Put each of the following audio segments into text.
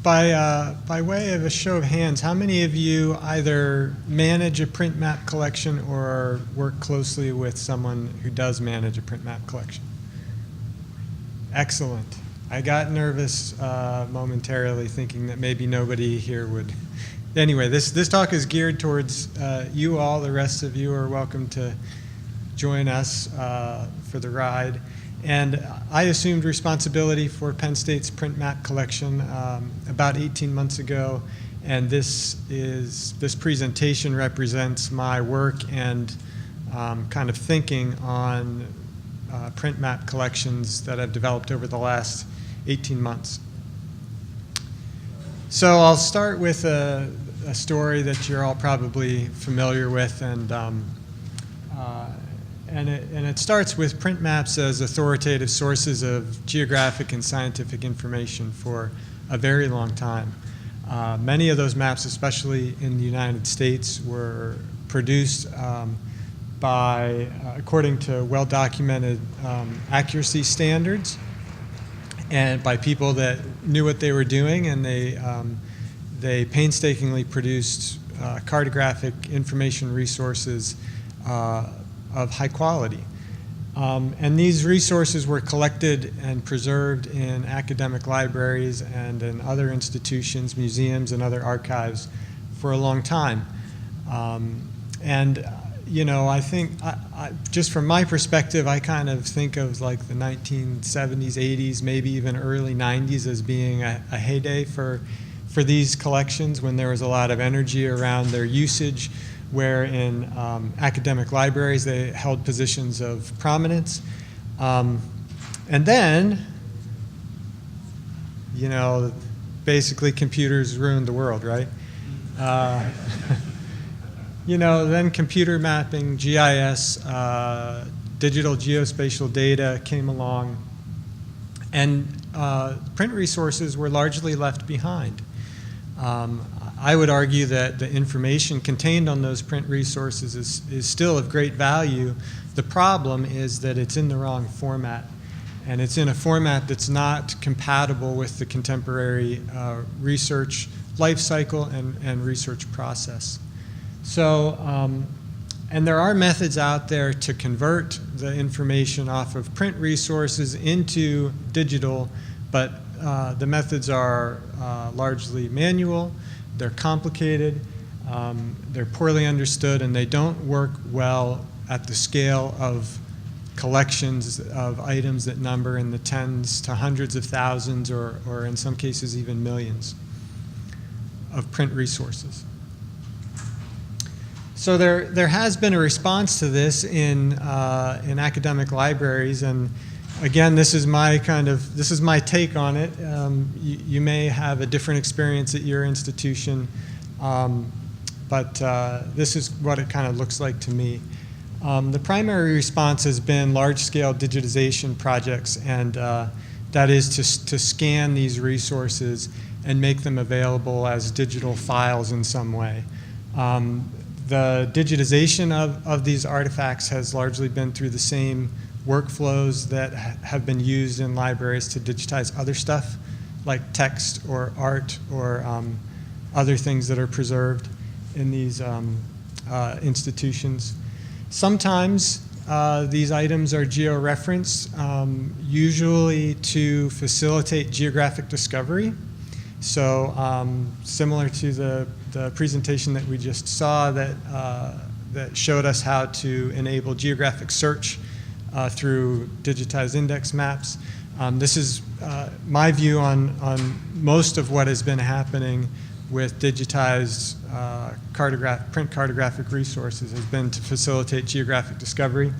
By way of a show of hands, how many of you either manage a print map collection or work closely with someone who does manage a print map collection? Excellent. I got nervous momentarily thinking that maybe nobody here would. Anyway, this talk is geared towards you all. The rest of you are welcome to join us for the ride. And I assumed responsibility for Penn State's print map collection about 18 months ago, and this presentation represents my work and kind of thinking on print map collections that I've developed over the last 18 months. So I'll start with a story that you're all probably familiar with, and it starts with print maps as authoritative sources of geographic and scientific information for a very long time. Many of those maps, especially in the United States, were produced according to well-documented accuracy standards and by people that knew what they were doing, and they painstakingly produced cartographic information resources of high quality. And these resources were collected and preserved in academic libraries and in other institutions, museums, and other archives for a long time. You know, I think, just from my perspective, I kind of think of like the 1970s, 80s, maybe even early 90s as being a heyday for these collections, when there was a lot of energy around their usage, where in academic libraries they held positions of prominence. And then, you know, basically computers ruined the world, right? You know, then computer mapping, GIS, digital geospatial data came along, and print resources were largely left behind. I would argue that the information contained on those print resources is still of great value. The problem is that it's in the wrong format, and it's in a format that's not compatible with the contemporary research life cycle and research process. So, and there are methods out there to convert the information off of print resources into digital, but the methods are largely manual. They're complicated, they're poorly understood, and they don't work well at the scale of collections of items that number in the tens to hundreds of thousands, or in some cases even millions of print resources. So there has been a response to this in academic libraries, and again, this is my take on it. You may have a different experience at your institution, but this is what it kind of looks like to me. The primary response has been large-scale digitization projects, and that is to scan these resources and make them available as digital files in some way. The digitization of these artifacts has largely been through the same workflows that have been used in libraries to digitize other stuff, like text or art or other things that are preserved in these institutions. Sometimes these items are geo-referenced, usually to facilitate geographic discovery. So similar to the presentation that we just saw that showed us how to enable geographic search through digitized index maps. This is my view on most of what has been happening with digitized print cartographic resources has been to facilitate geographic discovery.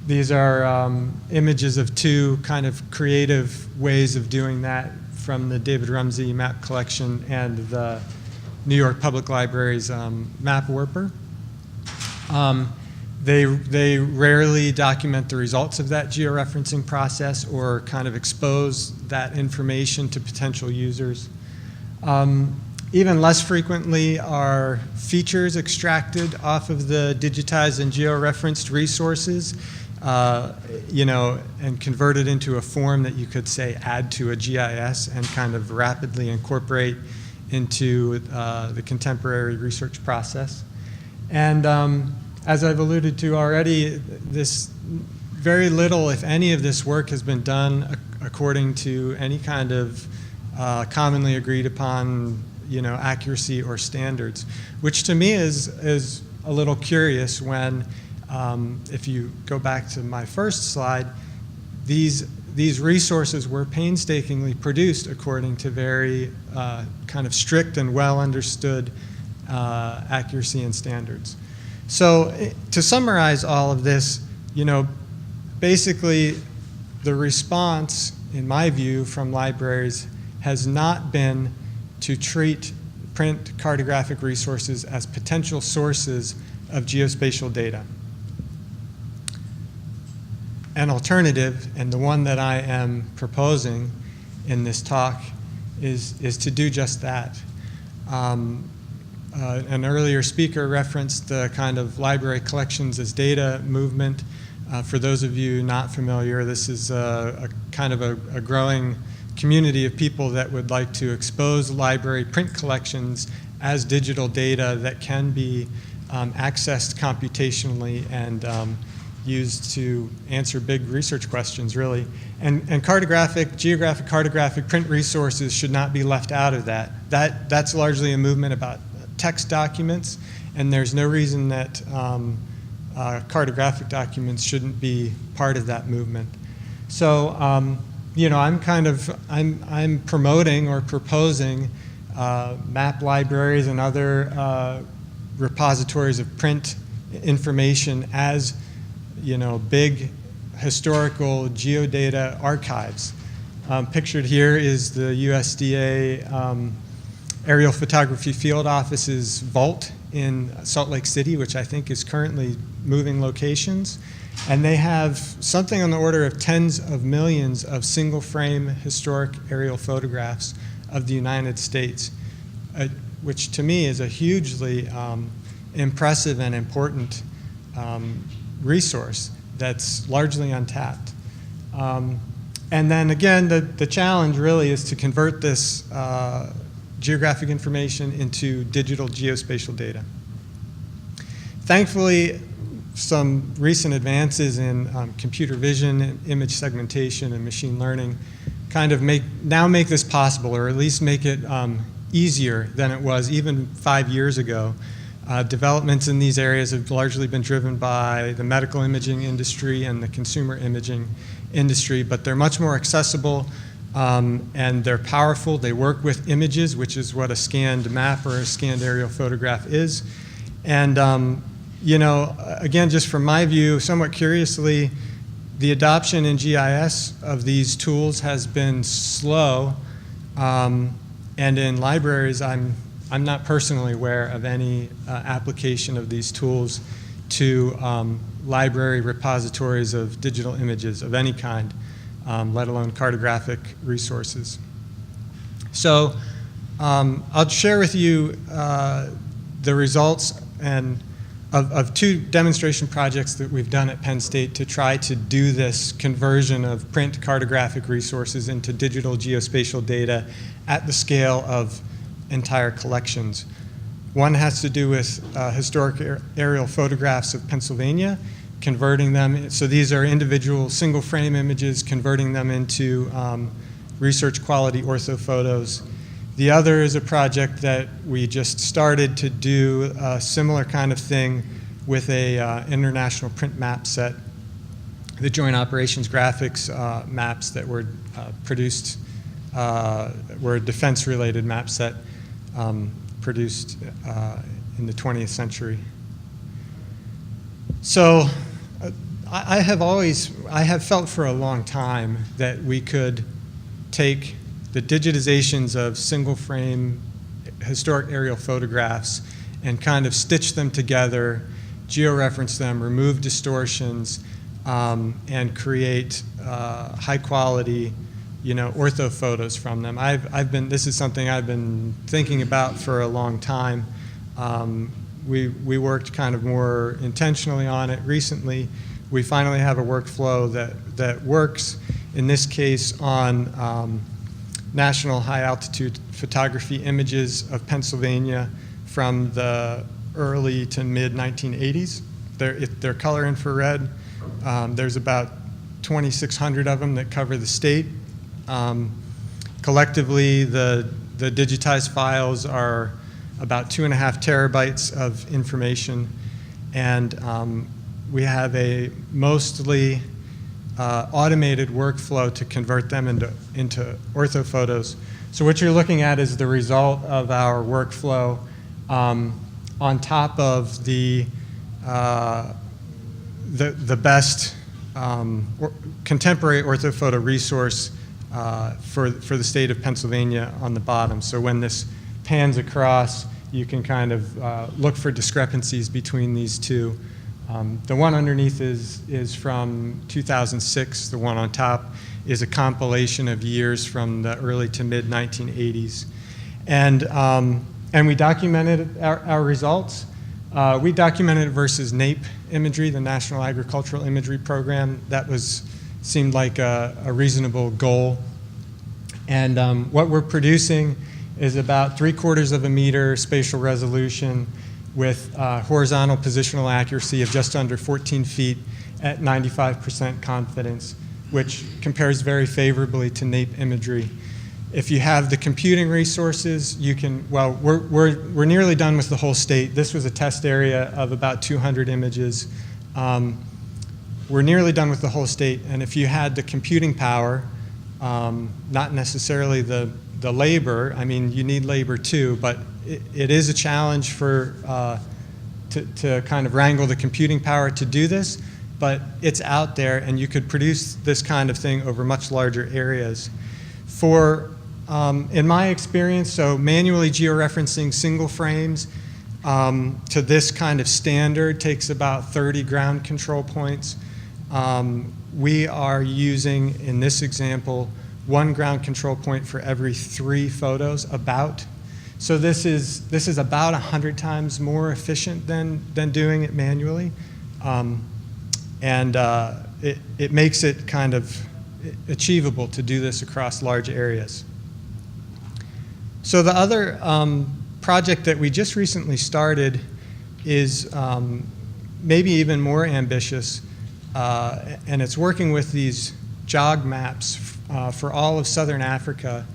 These are images of two kind of creative ways of doing that from the David Rumsey map collection and the New York Public Library's Map Warper. They rarely document the results of that georeferencing process or kind of expose that information to potential users. Even less frequently are features extracted off of the digitized and georeferenced resources. and convert it into a form that you could say add to a GIS and kind of rapidly incorporate into the contemporary research process. And as I've alluded to already, this very little, if any, of this work has been done according to any kind of commonly agreed upon, accuracy or standards, which to me is a little curious when, if you go back to my first slide, these resources were painstakingly produced according to very kind of strict and well understood accuracy and standards. So to summarize all of this, basically the response, in my view, from libraries has not been to treat print cartographic resources as potential sources of geospatial data. An alternative, and the one that I am proposing in this talk, is to do just that. An earlier speaker referenced the kind of library collections as data movement. For those of you not familiar, this is a kind of a growing community of people that would like to expose library print collections as digital data that can be accessed computationally and used to answer big research questions, really. And geographic cartographic print resources should not be left out of that. That's largely a movement about text documents, and there's no reason that cartographic documents shouldn't be part of that movement. So, I'm promoting or proposing map libraries and other repositories of print information as, big historical geodata archives. Pictured here is the USDA Aerial Photography Field Office's vault in Salt Lake City, which I think is currently moving locations. And they have something on the order of tens of millions of single-frame historic aerial photographs of the United States, which to me is a hugely impressive and important resource that's largely untapped. And then again, the challenge really is to convert this geographic information into digital geospatial data. Thankfully, some recent advances in computer vision, image segmentation, and machine learning kind of make this possible, or at least make it easier than it was even 5 years ago. Developments in these areas have largely been driven by the medical imaging industry and the consumer imaging industry, but they're much more accessible and they're powerful. They work with images, which is what a scanned map or a scanned aerial photograph is. And again, just from my view, somewhat curiously, the adoption in GIS of these tools has been slow, and in libraries, I'm not personally aware of any application of these tools to library repositories of digital images of any kind, let alone cartographic resources. So I'll share with you the results of two demonstration projects that we've done at Penn State to try to do this conversion of print cartographic resources into digital geospatial data at the scale of entire collections. One has to do with historic aerial photographs of Pennsylvania, converting them, so these are individual single frame images, converting them into research quality orthophotos. The other is a project that we just started to do a similar kind of thing with a international print map set, the Joint Operations Graphics maps that were produced, were a defense-related map set produced in the 20th century. So I have felt for a long time that we could take the digitizations of single frame historic aerial photographs and kind of stitch them together, georeference them, remove distortions, and create high quality, orthophotos from them. This is something I've been thinking about for a long time. We worked kind of more intentionally on it recently we finally have a workflow that works, in this case on national high altitude photography images of Pennsylvania from the early to mid 1980s. They're color infrared. There's about 2,600 of them that cover the state. Collectively, the digitized files are about 2.5 terabytes of information, and we have a mostly automated workflow to convert them into orthophotos. So what you're looking at is the result of our workflow on top of the best contemporary orthophoto resource for the state of Pennsylvania on the bottom. So when this pans across, you can kind of look for discrepancies between these two. The one underneath is from 2006. The one on top is a compilation of years from the early to mid 1980s. And we documented our results. We documented it versus NAPE imagery, the National Agricultural Imagery Program. That seemed like a reasonable goal. And what we're producing is about 3/4 of a meter spatial resolution with horizontal positional accuracy of just under 14 feet at 95% confidence, which compares very favorably to NAPE imagery. If you have the computing resources, you can, well, we're nearly done with the whole state. This was a test area of about 200 images. We're nearly done with the whole state, and if you had the computing power, not necessarily the labor, I mean, you need labor too, but it is a challenge to kind of wrangle the computing power to do this, but it's out there, and you could produce this kind of thing over much larger areas. In my experience, so manually georeferencing single frames to this kind of standard takes about 30 ground control points. We are using, in this example, 1 ground control point for every 3 photos, about. So this is about 100 times more efficient than doing it manually. It makes it kind of achievable to do this across large areas. So the other project that we just recently started is maybe even more ambitious, and it's working with these jog maps for all of Southern Africa.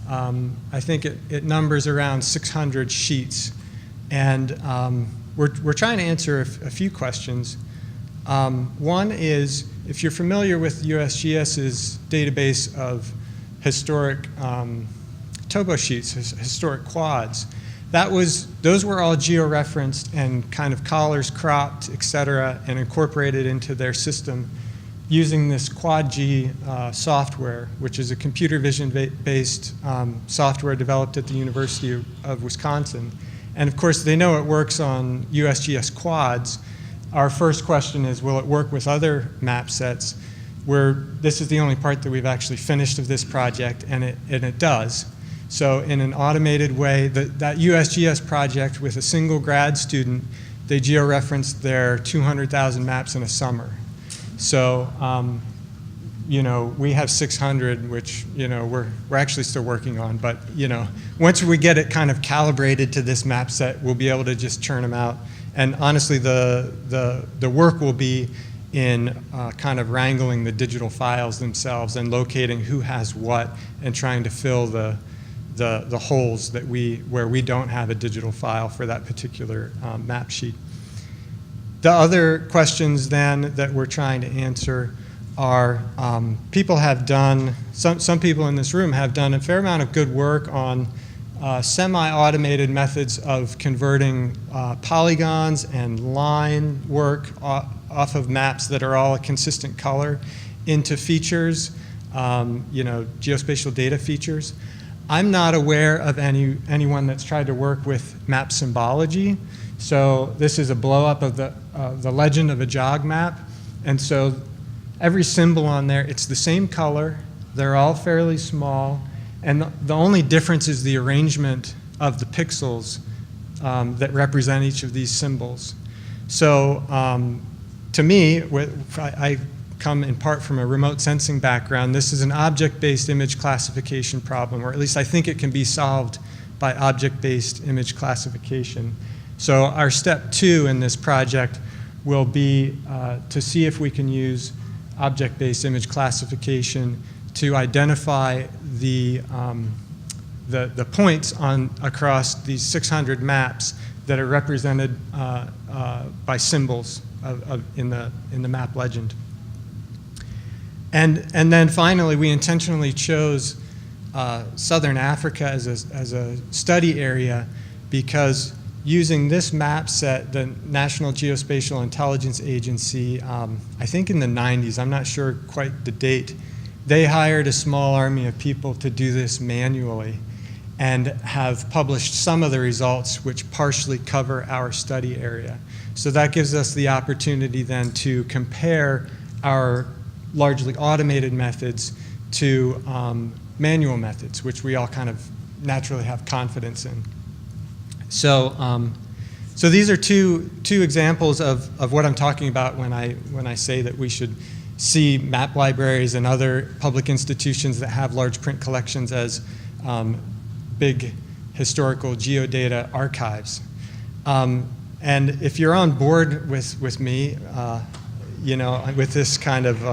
I think it numbers around 600 sheets, and we're trying to answer a few questions. One is, if you're familiar with USGS's database of historic topo sheets, historic quads, those were all georeferenced and kind of collars cropped, et cetera, and incorporated into their system using this Quad G software, which is a computer vision based software developed at the University of Wisconsin. And of course, they know it works on USGS quads. Our first question is, will it work with other map sets? This is the only part that we've actually finished of this project, and it does. So in an automated way, that USGS project with a single grad student, they georeferenced their 200,000 maps in a summer. So, we have 600, which, we're actually still working on, but, once we get it kind of calibrated to this map set, we'll be able to just churn them out. And honestly, the work will be in kind of wrangling the digital files themselves and locating who has what and trying to fill the holes where we don't have a digital file for that particular map sheet. The other questions then that we're trying to answer are, some people in this room have done a fair amount of good work on semi-automated methods of converting polygons and line work off of maps that are all a consistent color into features, geospatial data features. I'm not aware of anyone that's tried to work with map symbology. So this is a blow-up of the legend of a jog map. And so every symbol on there, it's the same color. They're all fairly small. And the only difference is the arrangement of the pixels that represent each of these symbols. So to me, I come in part from a remote sensing background. This is an object-based image classification problem, or at least I think it can be solved by object-based image classification. So our step 2 in this project will be to see if we can use object-based image classification to identify the points across these 600 maps that are represented by symbols in the map legend. And then finally, we intentionally chose Southern Africa as a study area because using this map set, the National Geospatial Intelligence Agency, I think in the 90s, I'm not sure quite the date, they hired a small army of people to do this manually and have published some of the results which partially cover our study area. So that gives us the opportunity then to compare our largely automated methods to manual methods, which we all kind of naturally have confidence in. So, so these are two examples of what I'm talking about when I say that we should see map libraries and other public institutions that have large print collections as big historical geodata archives. And if you're on board with me, you know, with this kind of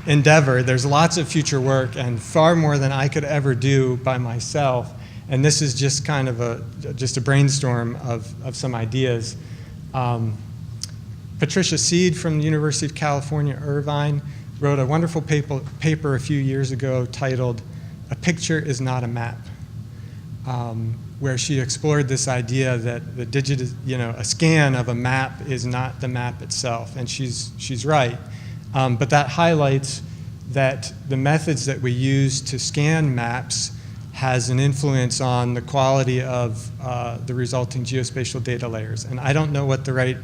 endeavor, there's lots of future work and far more than I could ever do by myself. And this is just kind of just a brainstorm of some ideas. Patricia Seed from the University of California, Irvine, wrote a wonderful paper a few years ago titled "A Picture is Not a Map," where she explored this idea that a scan of a map is not the map itself, and she's right. But that highlights that the methods that we use to scan maps has an influence on the quality of the resulting geospatial data layers. And I don't know what the right,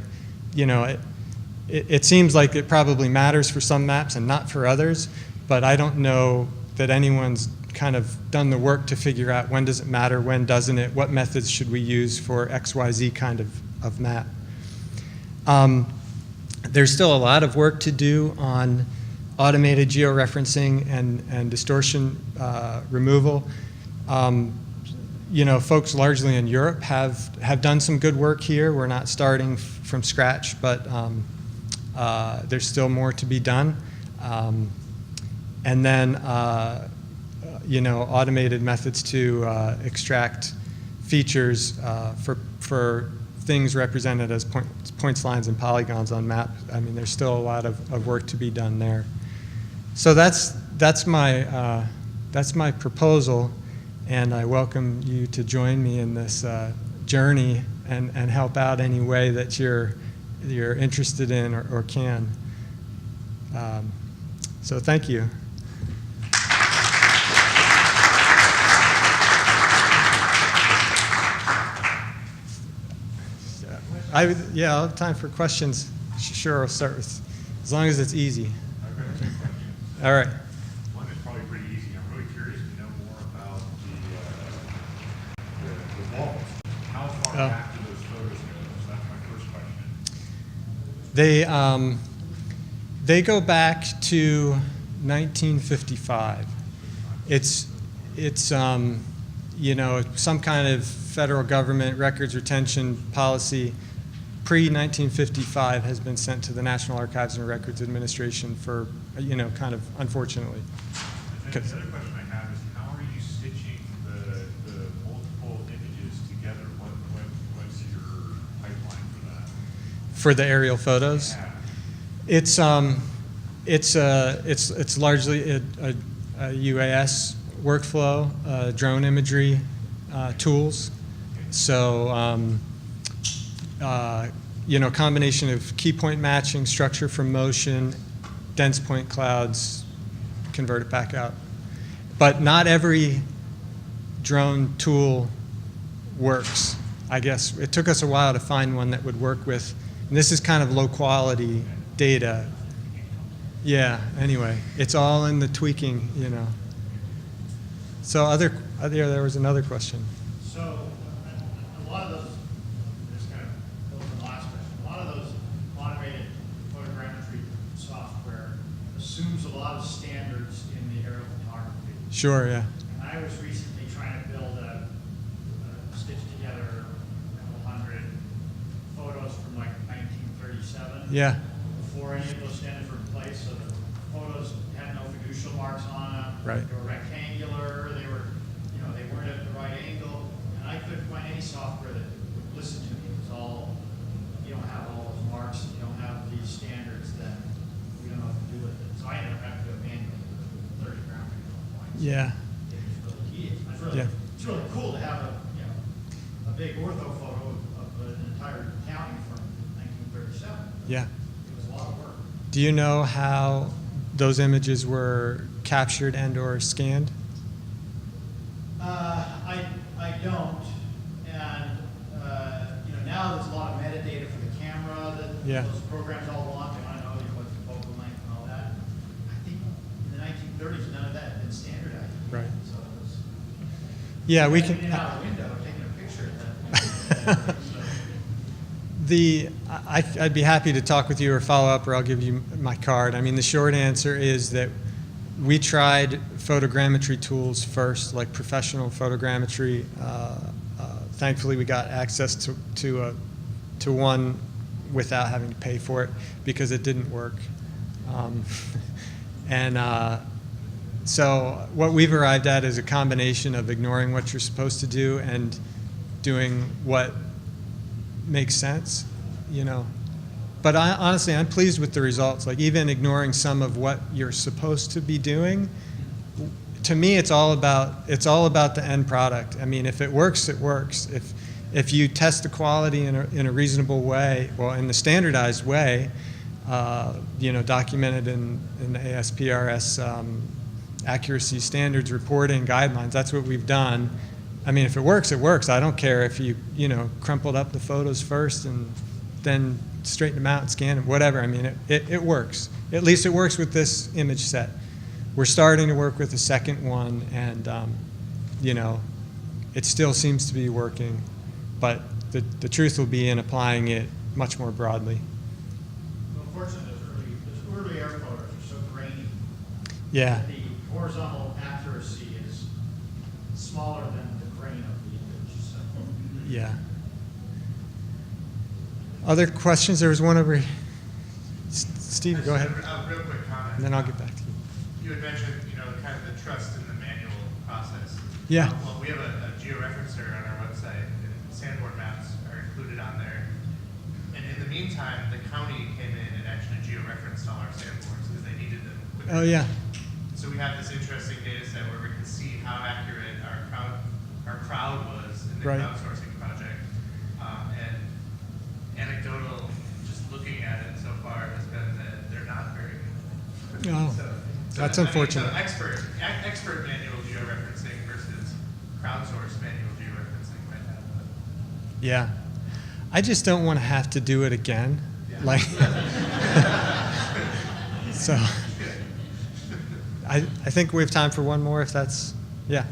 it seems like it probably matters for some maps and not for others, but I don't know that anyone's kind of done the work to figure out when does it matter, when doesn't it, what methods should we use for XYZ kind of map. There's still a lot of work to do on automated georeferencing and distortion removal. Folks largely in Europe have done some good work here. We're not starting from scratch, but there's still more to be done. And then, automated methods to extract features for things represented as points, lines, and polygons on map. I mean, there's still a lot of work to be done there. So that's my proposal, and I welcome you to join me in this journey and help out any way that you're interested in or can. So thank you. I'll have time for questions. Sure, I'll start with, as long as it's easy. Okay. All right. One is probably pretty easy. I'm really curious to know more about the walls. How far back do those photos go? So that's my first question. They go back to 1955. It's some kind of federal government records retention policy pre-1955 has been sent to the National Archives and Records Administration for, kind of unfortunately. And then the other question I have is, how are you stitching the multiple images together? What's your pipeline for that? For the aerial photos? Yeah. It's largely a UAS workflow, drone imagery tools. So, combination of key point matching, structure from motion, dense point clouds, convert it back out. But not every drone tool works. I guess it took us a while to find one that would work with, and this is kind of low quality data. Yeah, anyway, it's all in the tweaking, So there was another question. So a lot of those, this kind of goes to the last question, a lot of those automated photographs assumes a lot of standards in the aerial photography. Sure, yeah. And I was recently trying to build stitch together a couple hundred photos from like 1937. Yeah, Before any of those standards were in place, so the photos had no fiducial marks on them. Right. They were rectangular, they were, they weren't at the right angle, and I couldn't find any software that would listen to me. It was all, you don't have all those marks, you don't have these standards, then we don't know what to do with it. So I ended up having to do it manually with 30 ground control points. yeah, It was really tedious. Yeah. It's really cool to have a big ortho photo of an entire county from 1937. yeah. It was a lot of work. Do you know how those images were captured and or scanned? I don't, and now there's a lot of metadata for the camera that Yeah. those programs all want. They want to know what's the focal length and all that. I think in the 1930s none of that had been standardized. Right. So it was Yeah, we in can. and out a window taking a picture at that point. I'd be happy to talk with you or follow up, or I'll give you my card. I mean, the short answer is that we tried photogrammetry tools first, like professional photogrammetry. Thankfully, we got access to one without having to pay for it because it didn't work. So what we've arrived at is a combination of ignoring what you're supposed to do and doing what makes sense, But honestly, I'm pleased with the results. Like even ignoring some of what you're supposed to be doing, to me, it's all about the end product. I mean, if it works, it works. If you test the quality in a reasonable way, well, in the standardized way, documented in the ASPRS accuracy standards reporting guidelines, that's what we've done. I mean, if it works, it works. I don't care if you crumpled up the photos first and then straighten them out and scan them, whatever. I mean, it works. At least it works with this image set. We're starting to work with the second one, and it still seems to be working. But the truth will be in applying it much more broadly. Well, unfortunately, those early air photos are so grainy. Yeah. The horizontal accuracy is smaller than the grain of the image. So. Yeah. Other questions? There was one over here. Steve, go ahead. A real quick comment. And then I'll get back to you. You had mentioned, kind of the trust in the manual process. Yeah. Well, we have a georeferencer on our website, and sandboard maps are included on there. And in the meantime, the county came in and actually georeferenced all our sandboards because they needed them. Oh, yeah. So we have this interesting data set where we can see how accurate our crowd was in the Right. crowdsourcing project. And anecdotal, just looking at it so far, has been that they're not very good. Oh, that's unfortunate. So expert manual georeferencing versus crowdsourced manual georeferencing might have a... Yeah. I just don't want to have to do it again. Yeah. So I think we have time for one more if that's, yeah.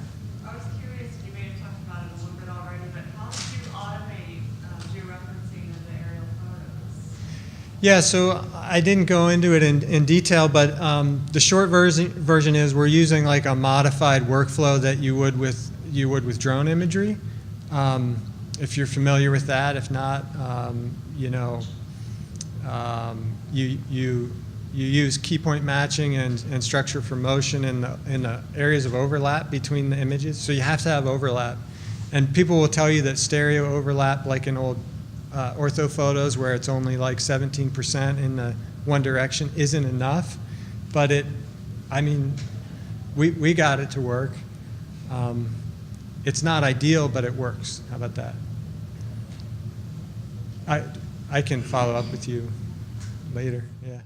I was curious, you may have talked about it a little bit already, but how do you automate georeferencing of the aerial photos? Yeah, so I didn't go into it in detail, but the short version is we're using like a modified workflow that you would with drone imagery. If you're familiar with that, if not, you use key point matching and structure for motion in the areas of overlap between the images. So you have to have overlap. And people will tell you that stereo overlap, like in old ortho photos where it's only like 17% in the one direction, isn't enough. But we got it to work. It's not ideal, but it works. How about that? I can follow up with you later, yeah.